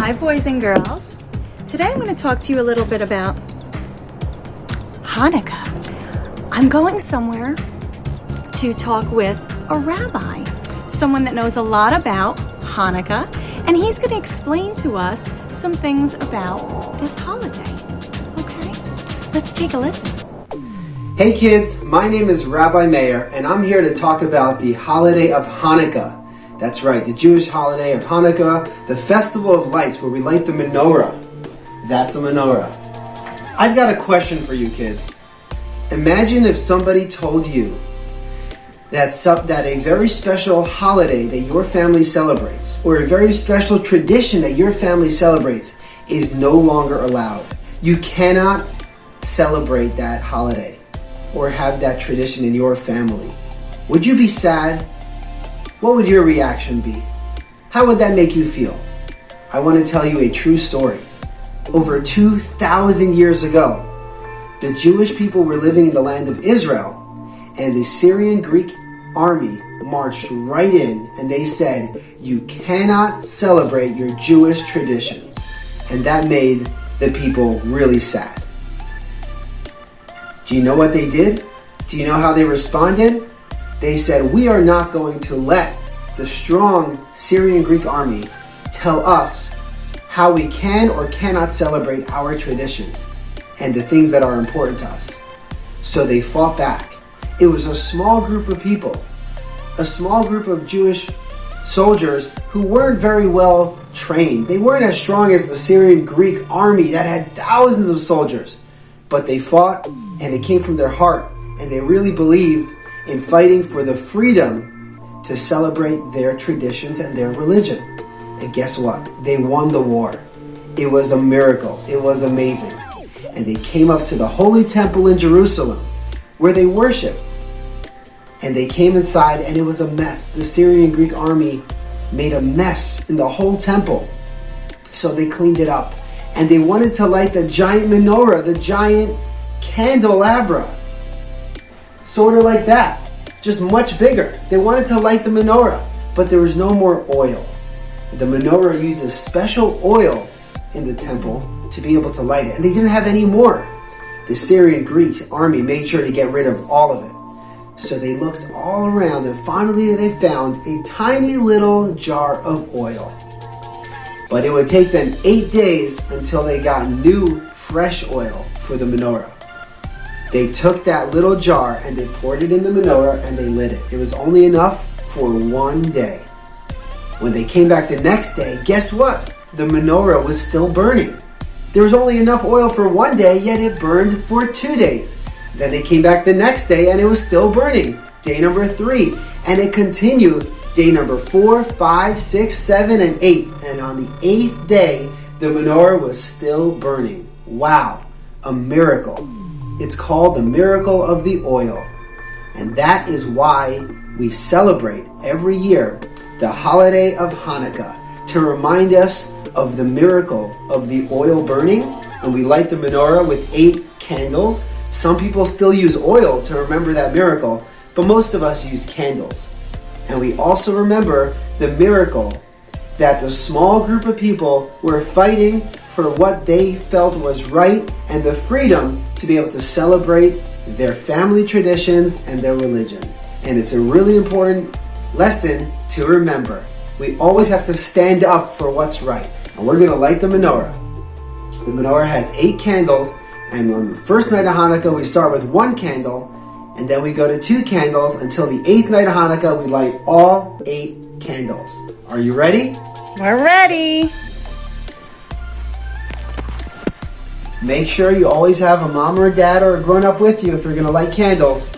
Hi boys and girls. Today I'm going to talk to you a little bit about Hanukkah. I'm going somewhere to talk with a rabbi, someone that knows a lot about Hanukkah, and he's going to explain to us some things about this holiday. Okay, let's take a listen. Hey kids, my name is Rabbi Meir, and I'm here to talk about the holiday of Hanukkah. That's right, the Jewish holiday of Hanukkah, the festival of lights where we light the menorah. That's a menorah. I've got a question for you kids. Imagine if somebody told you that a very special holiday that your family celebrates, or a very special tradition that your family celebrates, is no longer allowed. You cannot celebrate that holiday or have that tradition in your family. Would you be sad? What would your reaction be? How would that make you feel? I want to tell you a true story. Over 2,000 years ago, the Jewish people were living in the land of Israel, and the Syrian Greek army marched right in, and they said, "You cannot celebrate your Jewish traditions." And that made the people really sad. Do you know what they did? Do you know how they responded? They said, "We are not going to let the strong Syrian Greek army tell us how we can or cannot celebrate our traditions and the things that are important to us." So they fought back. It was a small group of people, a small group of Jewish soldiers who weren't very well trained. They weren't as strong as the Syrian Greek army that had thousands of soldiers. But they fought, and it came from their heart, and they really believed in fighting for the freedom to celebrate their traditions and their religion. And guess what? They won the war. It was a miracle. It was amazing. And they came up to the Holy Temple in Jerusalem, where they worshipped. And they came inside, and it was a mess. The Syrian Greek army made a mess in the whole temple. So they cleaned it up. And they wanted to light the giant menorah, the giant candelabra. Sort of like that, just much bigger. They wanted to light the menorah, but there was no more oil. The menorah uses special oil in the temple to be able to light it, and they didn't have any more. The Syrian Greek army made sure to get rid of all of it. So they looked all around, and finally they found a tiny little jar of oil. But it would take them 8 days until they got new, fresh oil for the menorah. They took that little jar and they poured it in the menorah and they lit it. It was only enough for 1 day. When they came back the next day, guess what? The menorah was still burning. There was only enough oil for 1 day, yet it burned for 2 days. Then they came back the next day and it was still burning. Day number 3. And it continued day number 4, 5, 6, 7, and 8. And on the 8th day, the menorah was still burning. Wow, a miracle. It's called the miracle of the oil. And that is why we celebrate every year the holiday of Hanukkah, to remind us of the miracle of the oil burning. And we light the menorah with 8 candles. Some people still use oil to remember that miracle, but most of us use candles. And we also remember the miracle that the small group of people were fighting for what they felt was right and the freedom to be able to celebrate their family traditions and their religion. And it's a really important lesson to remember. We always have to stand up for what's right. And we're going to light the menorah. The menorah has 8 candles, and on the first night of Hanukkah we start with 1 candle, and then we go to 2 candles until the 8th night of Hanukkah we light all 8 candles. Are you ready? We're ready. Make sure you always have a mom or a dad or a grown-up with you if you're going to light candles.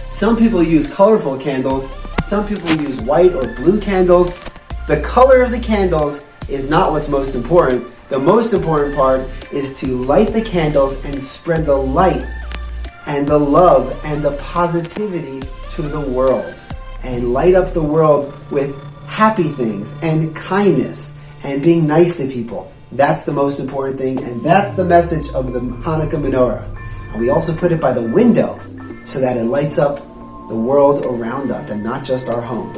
Some people use colorful candles. Some people use white or blue candles. The color of the candles is not what's most important. The most important part is to light the candles and spread the light and the love and the positivity to the world. And light up the world with happy things and kindness and being nice to people. That's the most important thing, and that's the message of the Hanukkah menorah. And we also put it by the window so that it lights up the world around us and not just our home.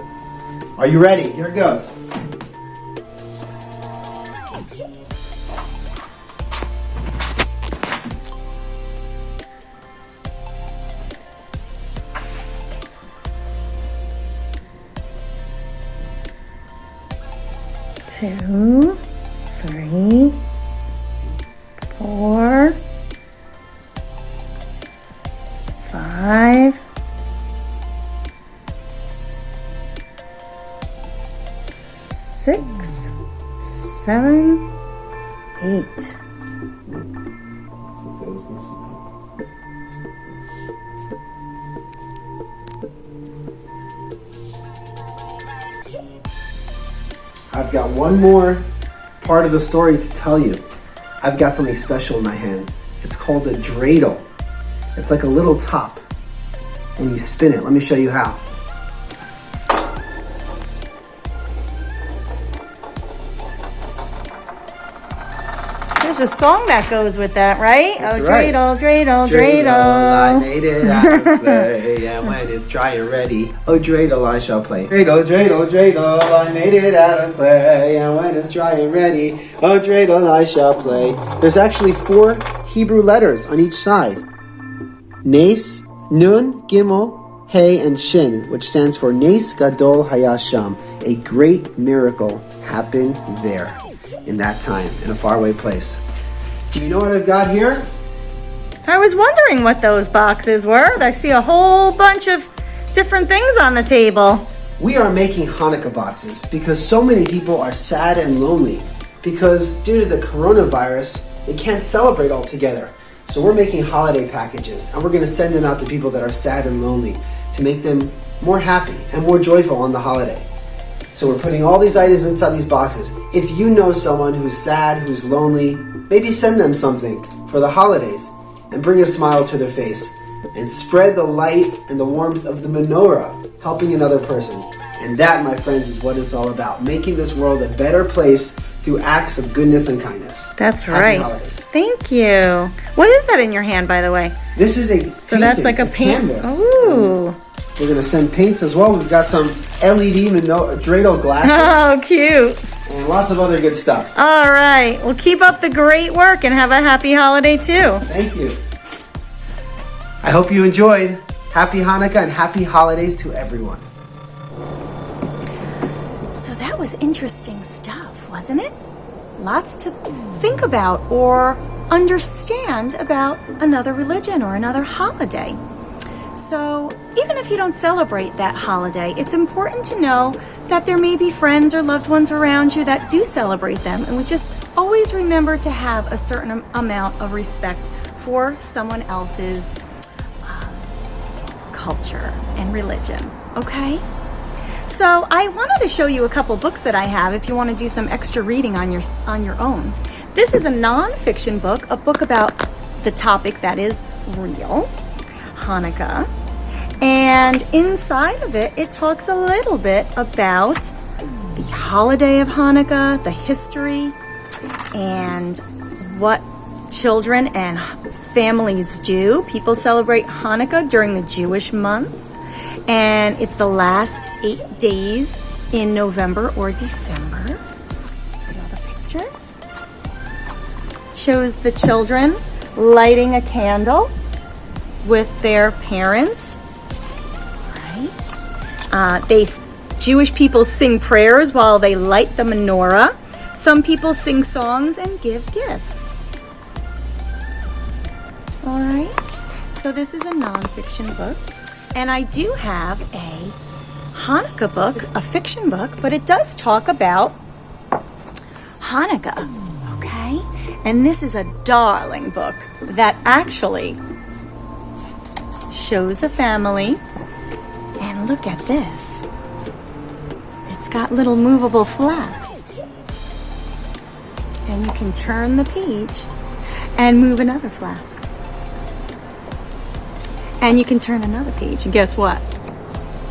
Are you ready? Here it goes. 2, 3, 4, 5, 6, 7, 8. I've got one more part of the story to tell you. I've got something special in my hand. It's called a dreidel. It's like a little top, and you spin it. Let me show you how. There's a song that goes with that, right? That's oh, right. dreidel, dreidel, Dreidel, I dreidel. made it out of clay, and when it's dry and ready, oh dreidel, I shall play. Dreidel, dreidel, dreidel, I made it out of clay, and when it's dry and ready, oh dreidel, I shall play. There's actually 4 Hebrew letters on each side. Nes, Nun, Gimel, Hey, and Shin, which stands for Nes Gadol Hayasham. A great miracle happened there in that time, in a faraway place. Do you know what I've got here? I was wondering what those boxes were. I see a whole bunch of different things on the table. We are making Hanukkah boxes because so many people are sad and lonely because due to the coronavirus, they can't celebrate all together. So we're making holiday packages and we're going to send them out to people that are sad and lonely to make them more happy and more joyful on the holiday. So we're putting all these items inside these boxes. If you know someone who's sad, who's lonely, maybe send them something for the holidays and bring a smile to their face and spread the light and the warmth of the menorah, helping another person. And that, my friends, is what it's all about, making this world a better place through acts of goodness and kindness. That's Happy right. holidays. Thank you. What is that in your hand, by the way? This is a So painting, that's like a canvas. Ooh. We're going to send paints as well. We've got some LED dreidel glasses Oh, cute. and lots of other good stuff. All right. Well, keep up the great work and have a happy holiday, too. Thank you. I hope you enjoyed. Happy Hanukkah and happy holidays to everyone. So that was interesting stuff, wasn't it? Lots to think about or understand about another religion or another holiday. So even if you don't celebrate that holiday, it's important to know that there may be friends or loved ones around you that do celebrate them. And we just always remember to have a certain amount of respect for someone else's culture and religion, okay? So I wanted to show you a couple books that I have if you want to do some extra reading on your own. This is a nonfiction book, a book about the topic that is real, Hanukkah. And inside of it, it talks a little bit about the holiday of Hanukkah, the history, and what children and families do. People celebrate Hanukkah during the Jewish month. And it's the last 8 days in November or December. See all the pictures? Shows the children lighting a candle with their parents. Right? Jewish people sing prayers while they light the menorah. Some people sing songs and give gifts. All right? So this is a nonfiction book. And I do have a Hanukkah book, a fiction book, but it does talk about Hanukkah, okay? And this is a darling book that actually shows a family. And look at this. It's got little movable flaps. And you can turn the page and move another flap. And you can turn another page, and guess what?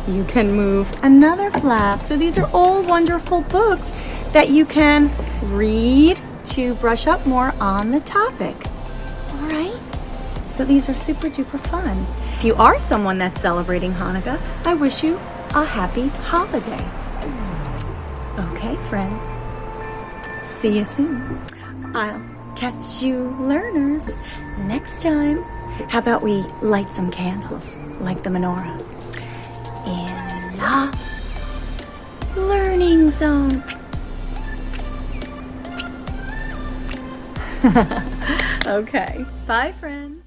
You can move another flap. So these are all wonderful books that you can read to brush up more on the topic. All right? So these are super duper fun. If you are someone that's celebrating Hanukkah, I wish you a happy holiday. Okay, friends. See you soon. I'll catch you learners next time. How about we light some candles, like the menorah, in the learning zone. Okay. Bye, friends.